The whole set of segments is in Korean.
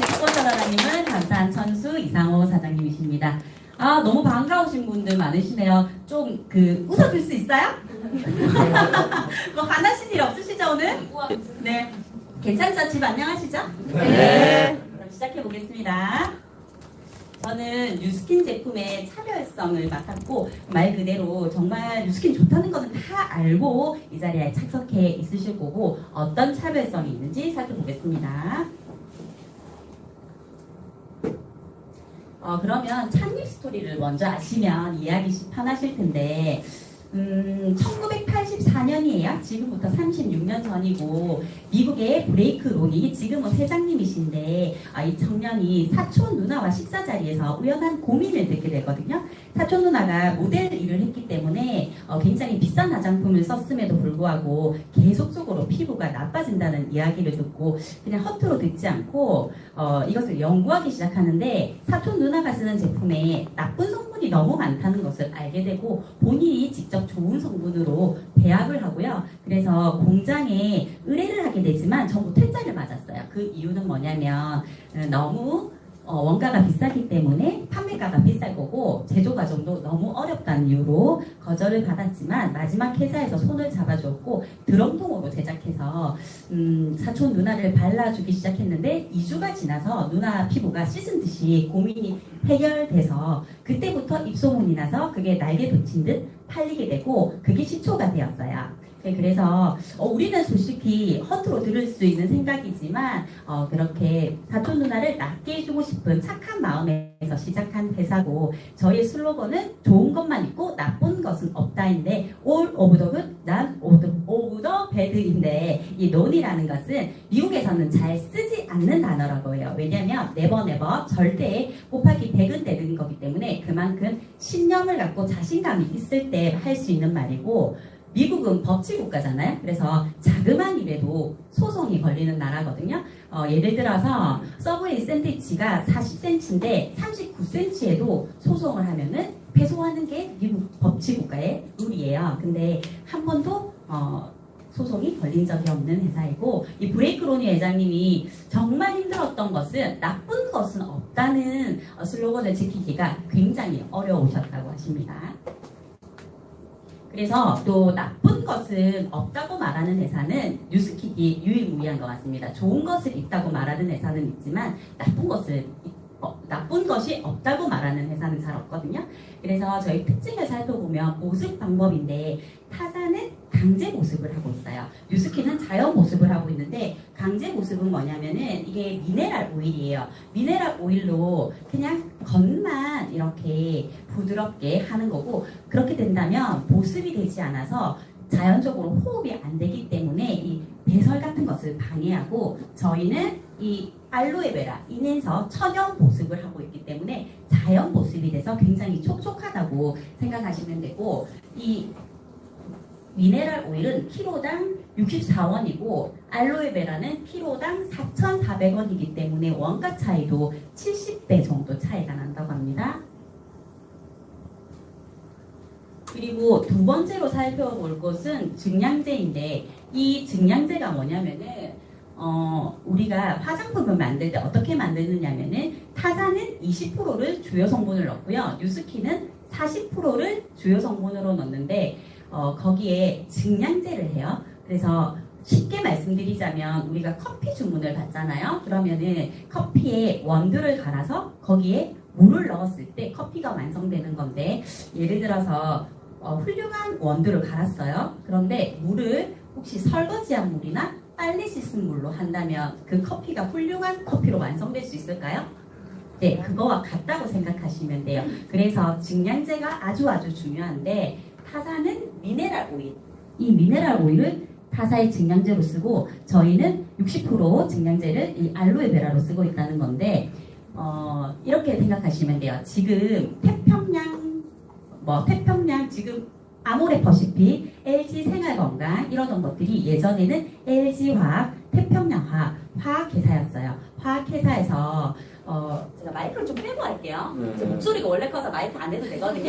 스포츠라님은 감사한 천수 이상호 사장님이십니다. 아, 너무 반가우신 분들 많으시네요. 좀 웃어줄 수 있어요? 뭐 화나신 일 없으시죠 오늘? 네. 괜찮죠? 집 안녕하시죠? 네. 그럼 시작해 보겠습니다. 저는 뉴스킨 제품의 차별성을 맡았고 말 그대로 정말 뉴스킨 좋다는 거는 다 알고 이 자리에 착석해 있으실 거고 어떤 차별성이 있는지 살펴보겠습니다. 그러면 찬립 스토리를 먼저 아시면 이해하기 편하실 텐데 1984년이에요. 지금부터 36년 전이고 미국의 브레이크 론이 지금은 회장님이신데 이 청년이 사촌 누나와 식사 자리에서 우연한 고민을 듣게 되거든요. 사촌 누나가 모델 일을 했기 때문에 굉장히 비싼 화장품을 썼음에도 불구하고 계속적으로 피부가 나빠진다는 이야기를 듣고 그냥 허투루 듣지 않고 이것을 연구하기 시작하는데 사촌 누나가 쓰는 제품에 나쁜 성분이 너무 많다는 것을 알게 되고 본인이 직접 좋은 성분으로 배합을 하고요. 그래서 공장에 의뢰를 하게 되지만 전부 퇴짜를 맞았어요. 그 이유는 뭐냐면 너무 원가가 비싸기 때문에 판매가가 비쌀 거고 제조 과정도 너무 어렵다는 이유로 거절을 받았지만 마지막 회사에서 손을 잡아주었고 드럼통으로 제작해서 사촌 누나를 발라주기 시작했는데 2주가 지나서 누나 피부가 씻은 듯이 고민이 해결돼서 그때부터 입소문이 나서 그게 날개 돋친 듯 팔리게 되고 그게 시초가 되었어요. 그래서 우리는 솔직히 허투루 들을 수 있는 생각이지만 그렇게 사촌 누나를 낫게 해주고 싶은 착한 마음에서 시작한 회사고 저희의 슬로건은 좋은 것만 있고 나쁜 것은 없다인데 all of the good, none of the bad인데 이 non이라는 것은 미국에서는 잘 쓰지 않는 단어라고 해요. 왜냐하면 never never 절대 곱하기 100은 되는 거기 때문에 그만큼 신념을 갖고 자신감이 있을 때 할 수 있는 말이고 미국은 법치국가잖아요. 그래서 자그만 일에도 소송이 걸리는 나라거든요. 예를 들어서 서브웨이 샌드위치가 40cm인데 39cm에도 소송을 하면은 패소하는 게 미국 법치국가의 룰이에요. 근데 한 번도 소송이 걸린 적이 없는 회사이고 이 브레이크 로니 회장님이 정말 힘들었던 것은 나쁜 것은 없다는 슬로건을 지키기가 굉장히 어려우셨다고 하십니다. 그래서 또 나쁜 것은 없다고 말하는 회사는 뉴스킥이 유일무이한 것 같습니다. 좋은 것을 있다고 말하는 회사는 있지만 나쁜 것이 없다고 말하는 회사는 잘 없거든요. 그래서 저희 특징을 살펴보면 모습 방법인데 타사는 강제 모습을 하고 있어요. 뉴스킨은 자연 모습을 하고 있는데 강제 모습은 뭐냐면은 이게 미네랄 오일이에요. 미네랄 오일로 그냥 겉만 이렇게 부드럽게 하는 거고 그렇게 된다면 보습이 되지 않아서 자연적으로 호흡이 안 되기 때문에 이 배설 같은 것을 방해하고 저희는 이 알로에베라 인해서 천연 보습을 하고 있기 때문에 자연 보습이 돼서 굉장히 촉촉하다고 생각하시면 되고 이 미네랄 오일은 키로당 64원이고 알로에베라는 키로당 4,400원이기 때문에 원가 차이도 70배 정도 차이가 난다고 합니다. 그리고 두 번째로 살펴볼 것은 증량제인데 이 증량제가 뭐냐면은 우리가 화장품을 만들 때 어떻게 만드느냐면은 타사는 20%를 주요 성분을 넣고요. 뉴스킨은 40%를 주요 성분으로 넣는데 거기에 증량제를 해요. 그래서 쉽게 말씀드리자면 우리가 커피 주문을 받잖아요. 그러면은 커피에 원두를 갈아서 거기에 물을 넣었을 때 커피가 완성되는 건데 예를 들어서 훌륭한 원두를 갈았어요. 그런데 물을 혹시 설거지한 물이나 빨래 씻은 물로 한다면 그 커피가 훌륭한 커피로 완성될 수 있을까요? 네, 그거와 같다고 생각하시면 돼요. 그래서 증량제가 아주 중요한데 타사는 미네랄 오일, 이 미네랄 오일을 타사의 증량제로 쓰고 저희는 60% 증량제를 이 알로에베라로 쓰고 있다는 건데 이렇게 생각하시면 돼요. 지금 태평양 지금 아모레퍼시픽, LG생활건강 이런 것들이 예전에는 LG화학, 태평양화학 화학회사였어요. 화학회사에서 제가 마이크를 좀 빼고 할게요. 제 목소리가 원래 커서 마이크 안 해도 되거든요.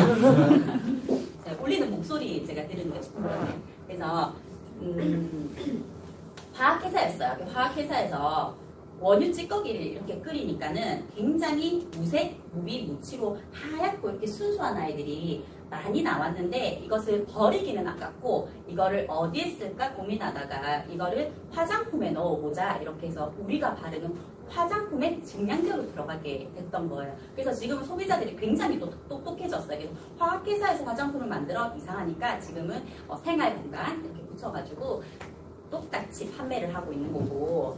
제가 울리는 목소리 제가 들은 거죠. 그래서 화학회사였어요. 화학회사에서 원유 찌꺼기를 이렇게 끓이니까는 굉장히 무색, 무비, 무치로 하얗고 이렇게 순수한 아이들이 많이 나왔는데 이것을 버리기는 아깝고 이거를 어디에 쓸까 고민하다가 이거를 화장품에 넣어보자 이렇게 해서 우리가 바르는 화장품에 증량제로 들어가게 됐던 거예요. 그래서 지금은 소비자들이 굉장히 똑똑해졌어요. 그래서 화학회사에서 화장품을 만들어 이상하니까 지금은 생활건강 이렇게 붙여가지고 똑같이 판매를 하고 있는 거고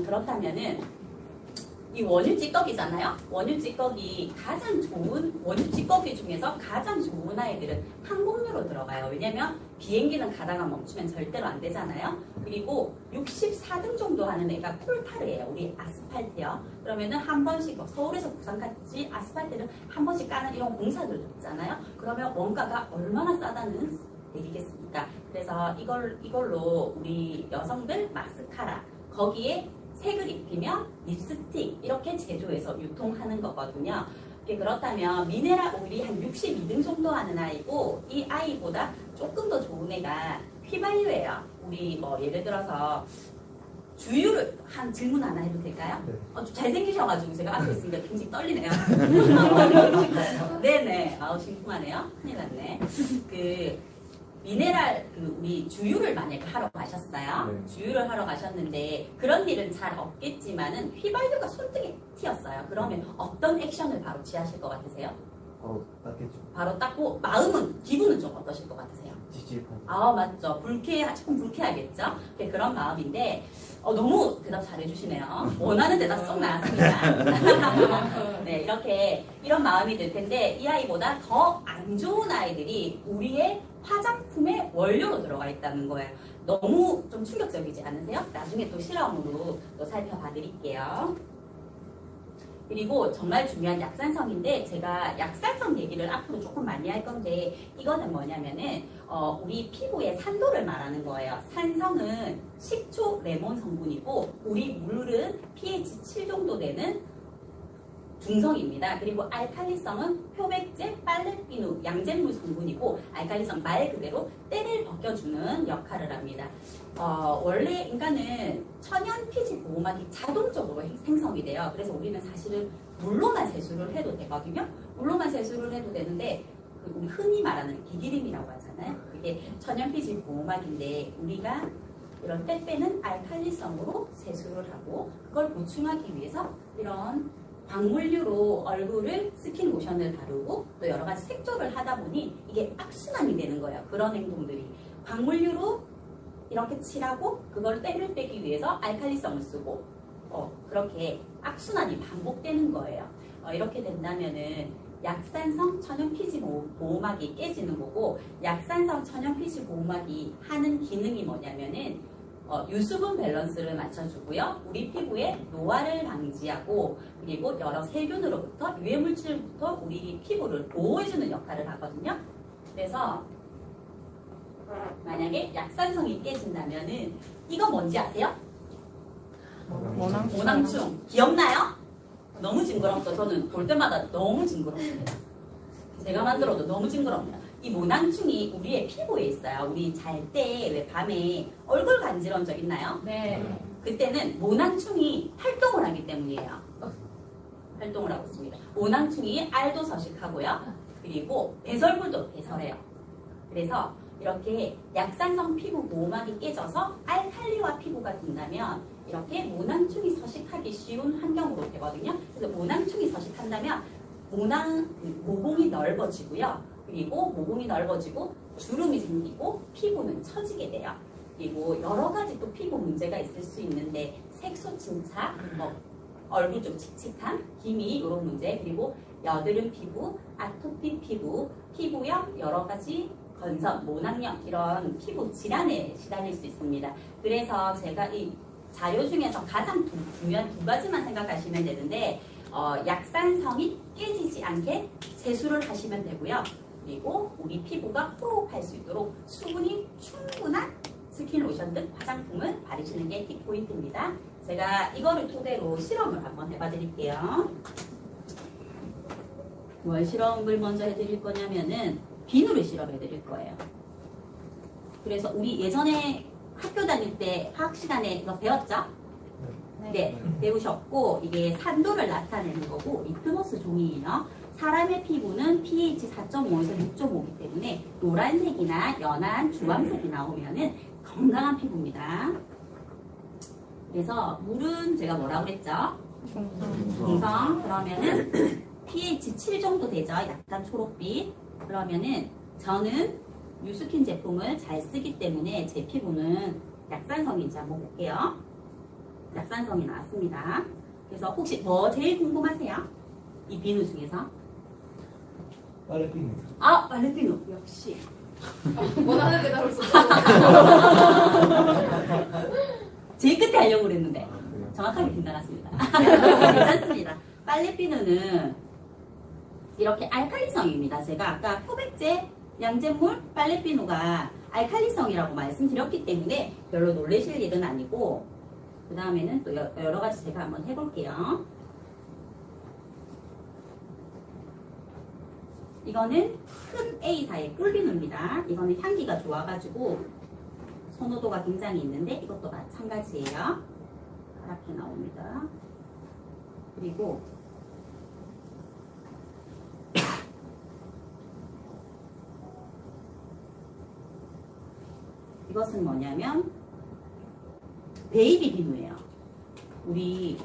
그렇다면은 이 원유 찌꺼기잖아요. 원유 찌꺼기 가장 좋은 원유 찌꺼기 중에서 가장 좋은 아이들은 항공유로 들어가요. 왜냐면 비행기는 가다가 멈추면 절대로 안 되잖아요. 그리고 64등 정도 하는 애가 콜타르예요. 우리 아스팔트요. 그러면은 한 번씩 서울에서 부산까지 아스팔트를 한 번씩 까는 이런 공사들 있잖아요. 그러면 원가가 얼마나 싸다는 얘기겠습니까? 그래서 이걸로 우리 여성들 마스카라 거기에 색을 입히면 립스틱 이렇게 제조해서 유통하는 거거든요. 그렇다면 미네랄 오일이 한 62등 정도 하는 아이고 이 아이보다 조금 더 좋은 애가 휘발유예요. 우리 뭐 예를 들어서 주유를 한 질문 하나 해도 될까요? 네. 잘생기셔가지고 제가 앞에 있으니까 굉장히 떨리네요. 네네. 아우 심쿵하네요. 큰일 났네. 미네랄 우리 주유를 만약에 하러 가셨어요. 네. 주유를 하러 가셨는데 그런 일은 잘 없겠지만은 휘발유가 손등에 튀었어요. 그러면 어떤 액션을 바로 취하실 것 같으세요? 바로 닦겠죠. 바로 닦고 마음은 기분은 좀 어떠실 것 같으세요? 찝찝하죠. 아 맞죠. 조금 불쾌하겠죠. 그런 마음인데 너무 대답 잘해주시네요. 원하는 대답 쏙 나왔습니다. 네, 이런 마음이 들 텐데 이 아이보다 더 안 좋은 아이들이 우리의 화장품의 원료로 들어가 있다는 거예요. 너무 좀 충격적이지 않으세요? 나중에 또 실험으로 또 살펴봐 드릴게요. 그리고 정말 중요한 약산성인데 제가 약산성 얘기를 앞으로 조금 많이 할 건데 이거는 뭐냐면은 우리 피부의 산도를 말하는 거예요. 산성은 식초, 레몬 성분이고 우리 물은 pH 7 정도 되는 중성입니다. 그리고 알칼리성은 표백제, 빨래비누, 양잿물 성분이고 알칼리성 말 그대로 때를 벗겨주는 역할을 합니다. 원래 인간은 천연 피지 보호막이 자동적으로 생성이 돼요. 그래서 우리는 사실은 물로만 세수를 해도 되거든요. 물로만 세수를 해도 되는데 우리 흔히 말하는 기기름이라고 하잖아요. 그게 천연 피지 보호막인데 우리가 이런 때 빼는 알칼리성으로 세수를 하고 그걸 보충하기 위해서 이런 광물류로 얼굴을 스킨 로션을 바르고 또 여러 가지 색조를 하다 보니 이게 악순환이 되는 거예요. 그런 행동들이. 광물류로 이렇게 칠하고 그걸 때를 빼기 위해서 알칼리성을 쓰고 그렇게 악순환이 반복되는 거예요. 이렇게 된다면은 약산성 천연 피지 보호막이 깨지는 거고 약산성 천연 피지 보호막이 하는 기능이 뭐냐면은 유수분 밸런스를 맞춰주고요. 우리 피부의 노화를 방지하고 그리고 여러 세균으로부터 유해물질부터 우리 피부를 보호해주는 역할을 하거든요. 그래서 만약에 약산성이 깨진다면은 이거 뭔지 아세요? 모낭충. 기억나요? 너무 징그럽죠. 저는 볼 때마다 너무 징그럽습니다. 제가 만들어도 너무 징그럽니다. 이 모낭충이 우리의 피부에 있어요. 우리 잘 때 왜 밤에 얼굴 간지러운 적 있나요? 네. 그때는 모낭충이 활동을 하기 때문이에요. 활동을 하고 있습니다. 모낭충이 알도 서식하고요. 그리고 배설물도 배설해요. 그래서 이렇게 약산성 피부 보호막이 깨져서 알칼리화 피부가 된다면 이렇게 모낭충이 서식하기 쉬운 환경으로 되거든요. 그래서 모낭충이 서식한다면 모공이 넓어지고요. 그리고 모공이 넓어지고 주름이 생기고 피부는 처지게 돼요. 그리고 여러 가지 또 피부 문제가 있을 수 있는데 색소 침착, 얼굴 좀 칙칙함, 기미 이런 문제, 그리고 여드름 피부, 아토피 피부, 피부염 여러 가지 건선, 모낭염 이런 피부 질환에 시달릴 수 있습니다. 그래서 제가 이 자료 중에서 가장 중요한 두 가지만 생각하시면 되는데 약산성이 깨지지 않게 세수를 하시면 되고요. 그리고 우리 피부가 호흡할 수 있도록 수분이 충분한 스킨 로션 등 화장품을 바르시는 게 팁포인트입니다. 제가 이거를 토대로 실험을 한번 해봐 드릴게요. 뭘 실험을 먼저 해드릴 거냐면은 비누를 실험해 드릴 거예요. 그래서 우리 예전에 학교 다닐 때 화학 시간에 이거 배웠죠? 네, 배우셨고 이게 산도를 나타내는 거고 리트머스 종이에요. 사람의 피부는 pH 4.5에서 6.5이기 때문에 노란색이나 연한 주황색이 나오면은 건강한 피부입니다. 그래서 물은 제가 뭐라고 그랬죠? 중성. 그러면은 pH 7 정도 되죠. 약간 초록빛. 그러면은 저는 뉴스킨 제품을 잘 쓰기 때문에 제 피부는 약산성인지 한번 볼게요. 약산성이 나왔습니다. 그래서 혹시 뭐 제일 궁금하세요? 이 비누 중에서? 빨래비누. 아, 빨래비누. 역시. 원하는 게 나올 수 없어. 제일 끝에 하려고 그랬는데 정확하게 빗나갔습니다. 괜찮습니다. 빨래비누는 이렇게 알칼리성입니다. 제가 아까 표백제, 양잿물, 빨래비누가 알칼리성이라고 말씀드렸기 때문에 별로 놀라실 일은 아니고 그 다음에는 또 여러 가지 제가 한번 해볼게요. 이거는 큰 A사의 꿀비누입니다. 이거는 향기가 좋아가지고 선호도가 굉장히 있는데 이것도 마찬가지예요. 파랗게 나옵니다. 그리고 이것은 뭐냐면 베이비 비누예요. 우리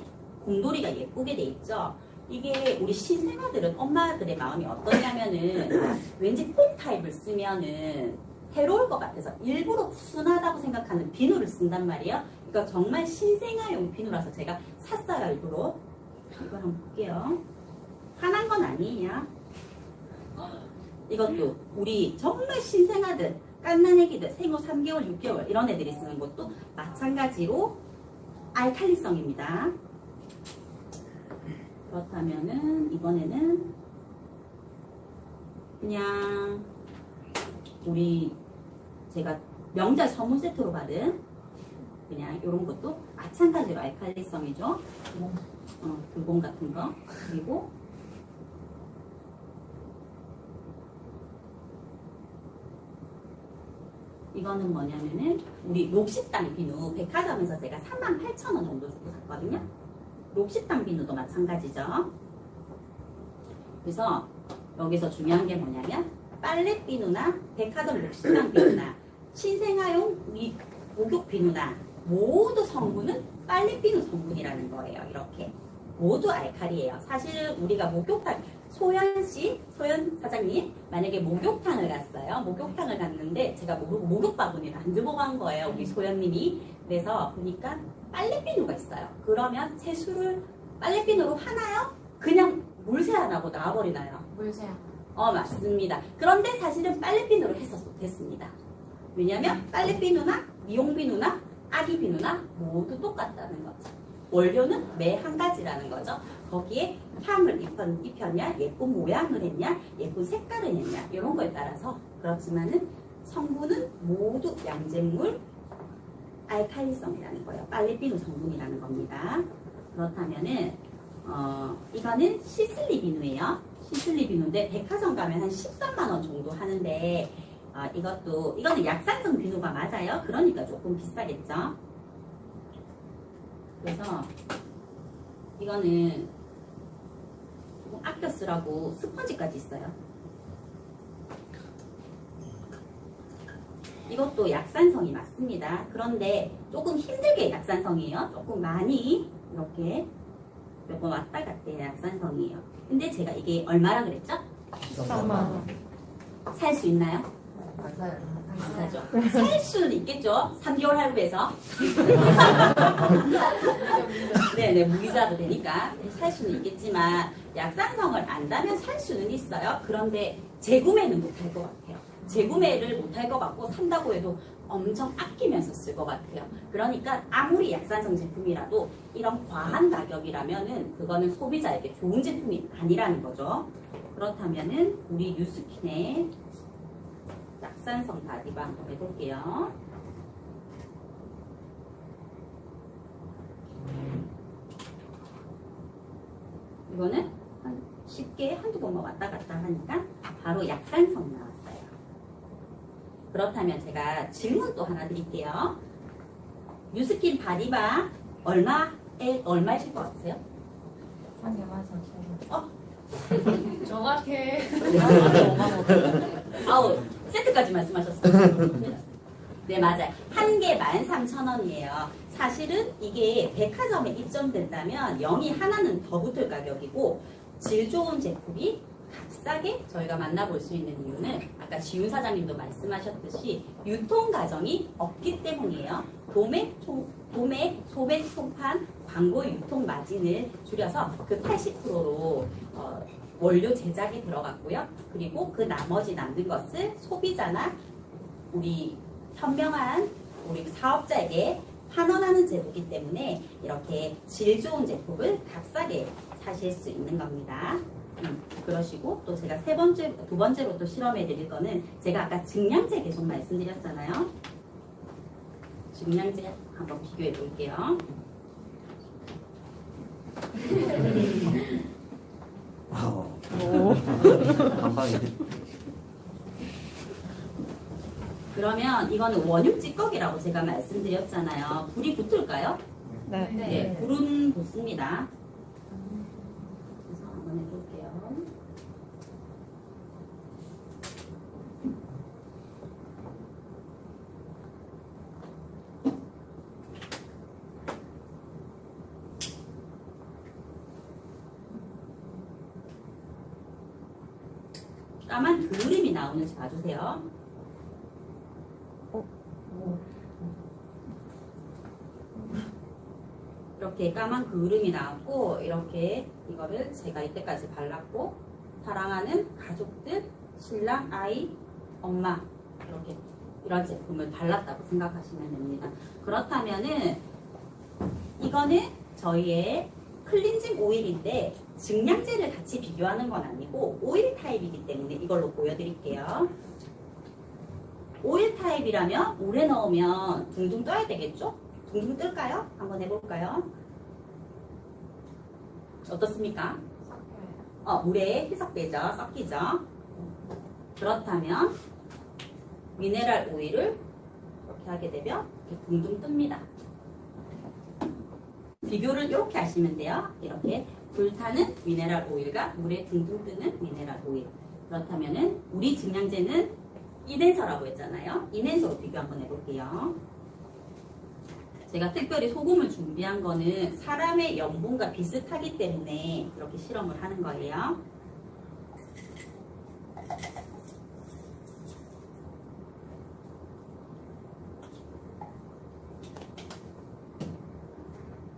곰돌이가 예쁘게 돼 있죠. 이게 우리 신생아들은 엄마들의 마음이 어떠냐면은 왠지 폼 타입을 쓰면은 해로울 것 같아서 일부러 순하다고 생각하는 비누를 쓴단 말이에요. 그러니까 정말 신생아용 비누라서 제가 샀어요. 일부러. 이거 한번 볼게요. 화난 건 아니에요. 이것도 우리 정말 신생아들, 깐난 애기들, 생후 3개월, 6개월 이런 애들이 쓰는 것도 마찬가지로 알칼리성입니다. 그렇다면은 이번에는 그냥 우리 제가 명절 선물 세트로 받은 그냥 이런 것도 마찬가지로 알칼리성이죠. 불공 같은 거. 그리고 이거는 뭐냐면은 우리 록시땅 비누 백화점에서 제가 38,000원 정도 주고 샀거든요. 록시땅 비누도 마찬가지죠. 그래서 여기서 중요한 게 뭐냐면 빨래 비누나 백화점 록시땅 비누나 신생아용 이 목욕 비누나 모두 성분은 빨래 비누 성분이라는 거예요. 이렇게 모두 알칼리예요. 사실 우리가 목욕탕 소연 사장님 만약에 목욕탕을 갔어요. 목욕탕을 갔는데 제가 목욕 바구니를 안 들고 간 거예요. 우리 소연님이. 그래서 보니까 빨래비누가 있어요. 그러면 세수를 빨래비누로 하나요? 그냥 물새 안 하고 나와버리나요? 물새. 맞습니다. 그런데 사실은 빨래비누로 했었어도 됐습니다. 왜냐면 빨래비누나 미용비누나 아기비누나 모두 똑같다는 거죠. 원료는 매 한 가지라는 거죠. 거기에 향을 입혔냐, 예쁜 모양을 했냐, 예쁜 색깔을 했냐 이런 거에 따라서 그렇지만은 성분은 모두 양잿물, 알칼리성이라는 거예요. 빨래비누 성분이라는 겁니다. 그렇다면은 이거는 시슬리 비누예요. 시슬리 비누인데 백화점 가면 한 13만 원 정도 하는데 이거는 약산성 비누가 맞아요. 그러니까 조금 비싸겠죠. 그래서 이거는 조금 아껴 쓰라고 스펀지까지 있어요. 이것도 약산성이 맞습니다. 그런데 조금 힘들게 약산성이에요. 조금 많이 이렇게 몇 번 왔다 갔다 약산성이에요. 근데 제가 이게 얼마라 그랬죠? 13만 원. 살 수 있나요? 맞아요. 비싸죠. 살 수는 있겠죠. 3개월 할부해서. 네네, 무이자도 되니까 살 수는 있겠지만 약산성을 안다면 살 수는 있어요. 그런데 재구매는 못할 것 같아요. 재구매를 못할 것 같고 산다고 해도 엄청 아끼면서 쓸 것 같아요. 그러니까 아무리 약산성 제품이라도 이런 과한 가격이라면은 그거는 소비자에게 좋은 제품이 아니라는 거죠. 그렇다면은 우리 뉴스킨의 약산성 바디바 한번 해볼게요. 이거는 쉽게 한두 번만 왔다 갔다 하니까 바로 약산성 나왔어요. 그렇다면 제가 질문 또 하나 드릴게요. 뉴스킨 바디바 얼마에 얼마이실 것 같으세요? 한개 맞아. 어? 정확해. 아우, 세트까지 말씀하셨어요. 네, 맞아요. 한 개 13,000원이에요. 사실은 이게 백화점에 입점된다면 0이 하나는 더 붙을 가격이고, 질 좋은 제품이 값싸게 저희가 만나볼 수 있는 이유는 아까 지훈 사장님도 말씀하셨듯이 유통 과정이 없기 때문이에요. 도매, 소매, 총판, 광고 유통 마진을 줄여서 그 80%로 원료 제작이 들어갔고요. 그리고 그 나머지 남는 것을 소비자나 우리 현명한 우리 사업자에게 환원하는 제도이기 때문에 이렇게 질 좋은 제품을 값싸게 사실 수 있는 겁니다. 그러시고 또 제가 두 번째로 또 실험해 드릴 거는 제가 아까 증량제 계속 말씀드렸잖아요. 증량제 한번 비교해 볼게요. 한방에. 그러면 이거는 원육 찌꺼기라고 제가 말씀드렸잖아요. 불이 붙을까요? 네. 네, 불은 붙습니다. 그래서 한번 해볼게요. 까만 그림이 나오는지 봐주세요. 이렇게 까만 그림이 나왔고 이렇게 이거를 제가 이때까지 발랐고 사랑하는 가족들, 신랑, 아이, 엄마 이렇게 이런 제품을 발랐다고 생각하시면 됩니다. 그렇다면은 이거는 저희의 클렌징 오일인데 증량제를 같이 비교하는 건 아니고 오일 타입이기 때문에 이걸로 보여드릴게요. 오일 타입이라면 물에 넣으면 둥둥 떠야 되겠죠? 둥둥 뜰까요? 한번 해볼까요? 어떻습니까? 물에 희석되죠? 섞이죠? 그렇다면 미네랄 오일을 이렇게 하게 되면 이렇게 둥둥 뜹니다. 비교를 이렇게 하시면 돼요. 이렇게 불타는 미네랄 오일과 물에 둥둥 뜨는 미네랄 오일. 그렇다면은 우리 증량제는 이낸서라고 했잖아요. 이낸서로 비교 한번 해볼게요. 제가 특별히 소금을 준비한 거는 사람의 염분과 비슷하기 때문에 이렇게 실험을 하는 거예요.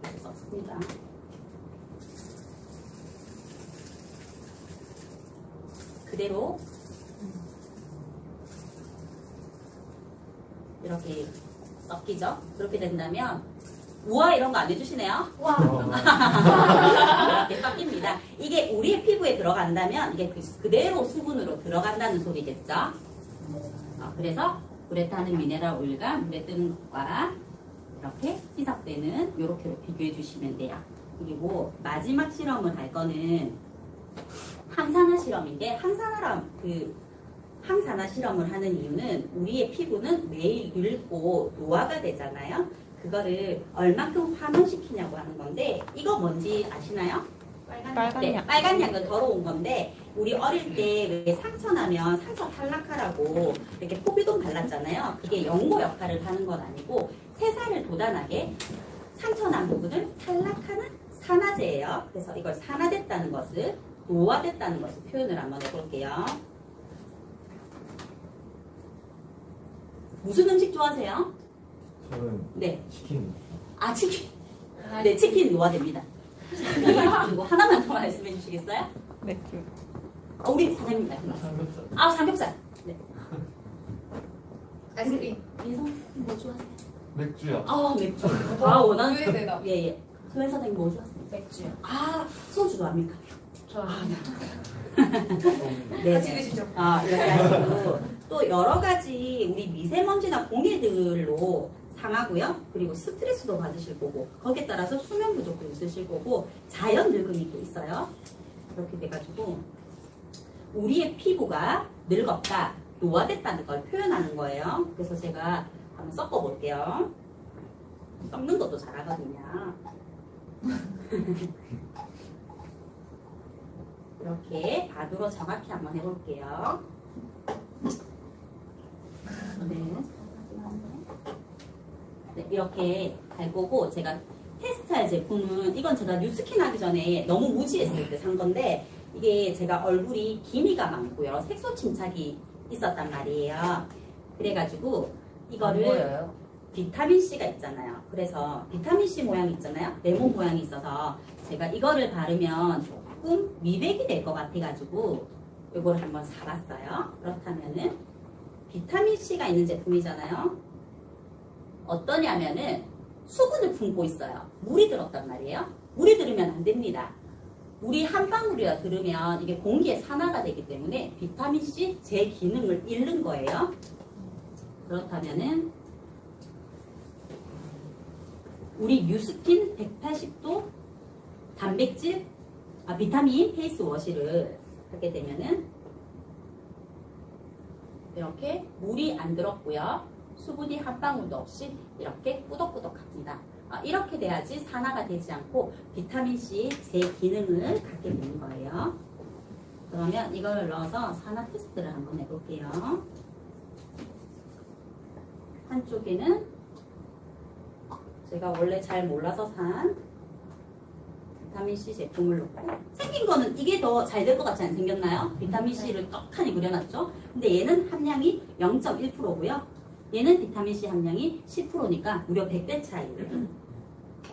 이렇게 썼습니다. 그대로 이렇게 섞이죠? 그렇게 된다면 우와 이런 거 안 해주시네요? 와. 이렇게 섞입니다. 이게 우리의 피부에 들어간다면 이게 그대로 수분으로 들어간다는 소리겠죠? 그래서 물에 타는 미네랄 오일과 물에 뜨는 것과 이렇게 희석되는 이렇게로 비교해 주시면 돼요. 그리고 마지막 실험을 할 거는 항산화 실험인데 항산화 실험을 하는 이유는 우리의 피부는 매일 늙고 노화가 되잖아요. 그거를 얼마큼 환원시키냐고 하는 건데 이거 뭔지 아시나요? 빨간 네, 약. 빨간 약은 더러운 건데 우리 어릴 때 왜 상처 나면 상처 탈락하라고 이렇게 포비돈 발랐잖아요. 그게 연고 역할을 하는 건 아니고 새살을 돋아나게 상처 난 부분을 탈락하는 산화제예요. 그래서 이걸 산화됐다는 것을 노화됐다는 것을 표현을 한번 해볼게요. 무슨 음식 좋아하세요? 저는 네. 치킨. 아, 치킨. 네, 치킨 노화됩니다. 그리고 하나만 더 말씀해 주시겠어요? 맥주. 우리 사장님 말씀. 삼겹살. 삼겹살. 네. 아이스크림. 민성 뭐 좋아하세요? 맥주요. 맥주. 원하는. 왜 대답? 예. 소연 사장님 뭐 좋아하세요? 맥주요. 소주 좋아합니까? 좋아합니다. 네. 같이 드시죠. 이렇게 하시고 또 여러 가지 우리 미세먼지나 공해들로 상하고요. 그리고 스트레스도 받으실 거고 거기에 따라서 수면 부족도 있으실 거고 자연 늙음이 또 있어요. 그렇게 돼가지고 우리의 피부가 늙었다, 노화됐다는 걸 표현하는 거예요. 그래서 제가 한번 섞어볼게요. 섞는 것도 잘하거든요. 이렇게 바두로 정확히 한번 해볼게요. 네, 이렇게 할 거고 제가 테스트할 제품은 이건 제가 뉴스킨 하기 전에 너무 무지했을 때 산 건데 이게 제가 얼굴이 기미가 많고요. 색소 침착이 있었단 말이에요. 그래가지고 이거를 비타민C가 있잖아요. 그래서 비타민C 모양이 있잖아요. 레몬 모양이 있어서 제가 이거를 바르면 조금 미백이 될 것 같아가지고 이걸 한번 사봤어요. 그렇다면은 비타민C가 있는 제품이잖아요. 어떠냐면은 수분을 품고 있어요. 물이 들었단 말이에요. 물이 들으면 안 됩니다. 물이 한 방울이라 들으면 이게 공기의 산화가 되기 때문에 비타민C 제 기능을 잃는 거예요. 그렇다면은 우리 뉴스킨 180도 단백질 비타민 페이스 워시를 하게 되면은 이렇게 물이 안 들었고요. 수분이 한 방울도 없이 이렇게 꾸덕꾸덕합니다. 이렇게 돼야지 산화가 되지 않고 비타민C 제 기능을 갖게 되는 거예요. 그러면 이걸 넣어서 산화 테스트를 한번 해볼게요. 한쪽에는 제가 원래 잘 몰라서 산 비타민C 제품을 넣고 생긴 거는 이게 더 잘 될 것 같지 않게 생겼나요? 비타민C를 떡하니 그려놨죠? 근데 얘는 함량이 0.1%고요. 얘는 비타민C 함량이 10%니까 무려 100배 차이예요.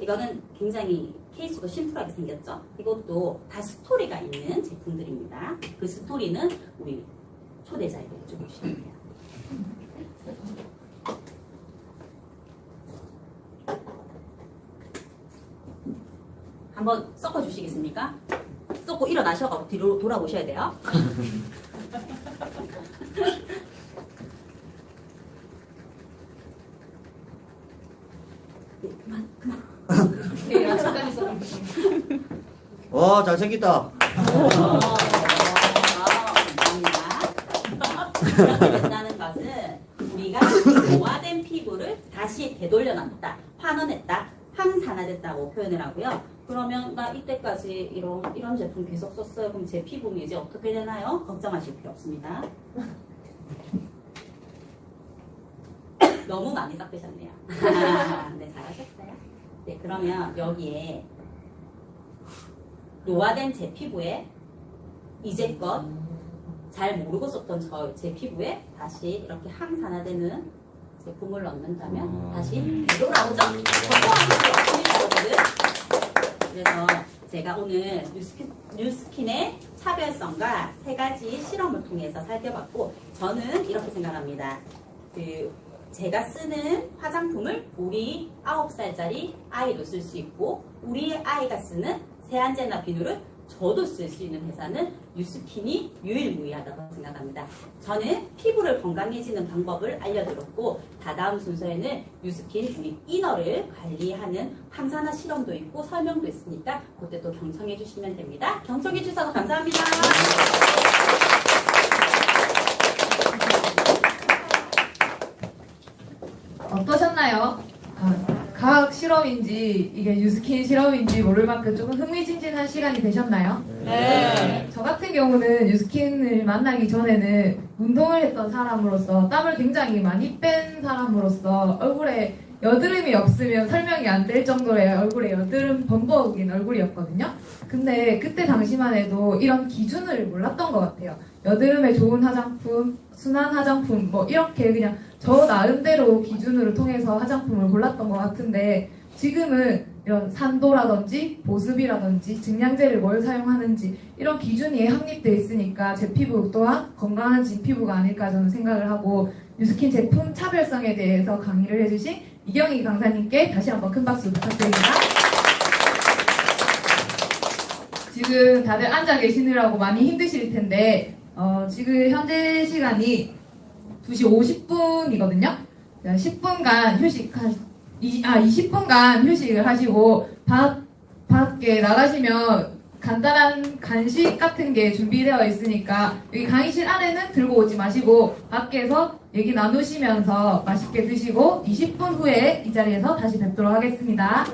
이거는 굉장히 케이스도 심플하게 생겼죠? 이것도 다 스토리가 있는 제품들입니다. 그 스토리는 우리 초대자에게 해주시면 돼요. 한번 섞어주시겠습니까? 섞고 일어나셔서 뒤로 돌아오셔야 돼요. 네, 아침까지 써. 와, 잘생겼다. 감사합니다. 이렇게 된다는 것은 우리가 노화된 피부를 다시 되돌려놨다, 환원했다, 항산화됐다고 표현을 하고요. 그러면 나 이때까지 이런 제품 계속 썼어요. 그럼 제 피부는 이제 어떻게 되나요? 걱정하실 필요 없습니다. 너무 많이 섞으셨네요. 네, 잘하셨어요. 네, 그러면 여기에 노화된 제 피부에 이제껏 잘 모르고 썼던 제 피부에 다시 이렇게 항산화되는 제품을 넣는다면 다시 돌아오죠? 그래서 제가 오늘 뉴스킨의 차별성과 3가지 실험을 통해서 살펴봤고 저는 이렇게 생각합니다. 제가 쓰는 화장품을 우리 9살짜리 아이도 쓸 수 있고 우리 아이가 쓰는 세안제나 비누를 저도 쓸 수 있는 회사는 뉴스킨이 유일무이하다고 생각합니다. 저는 피부를 건강해지는 방법을 알려드렸고 다다음 순서에는 뉴스킨 우리 이너를 관리하는 항산화 실험도 있고 설명도 있으니까 그때 또 경청해 주시면 됩니다. 경청해 주셔서 감사합니다. 어떠셨나요? 과학 실험인지 이게 뉴스킨 실험인지 모를 만큼 조금 흥미진진한 시간이 되셨나요? 네. 저 같은 경우는 뉴스킨을 만나기 전에는 운동을 했던 사람으로서 땀을 굉장히 많이 뺀 사람으로서 얼굴에 여드름이 없으면 설명이 안 될 정도의 얼굴에 여드름 범벅인 얼굴이었거든요. 근데 그때 당시만 해도 이런 기준을 몰랐던 것 같아요. 여드름에 좋은 화장품, 순한 화장품 뭐 이렇게 그냥 저 나름대로 기준으로 통해서 화장품을 골랐던 것 같은데 지금은 이런 산도라든지 보습이라든지 증량제를 뭘 사용하는지 이런 기준이 확립되어 있으니까 제 피부 또한 건강해진 피부가 아닐까 저는 생각을 하고 뉴스킨 제품 차별성에 대해서 강의를 해주신 이경희 강사님께 다시 한번 큰 박수 부탁드립니다. 지금 다들 앉아 계시느라고 많이 힘드실 텐데 지금 현재 시간이 2시 50분이거든요. 10분간 20분간 휴식을 하시고 밖에 나가시면 간단한 간식 같은 게 준비되어 있으니까 여기 강의실 안에는 들고 오지 마시고 밖에서 얘기 나누시면서 맛있게 드시고 20분 후에 이 자리에서 다시 뵙도록 하겠습니다.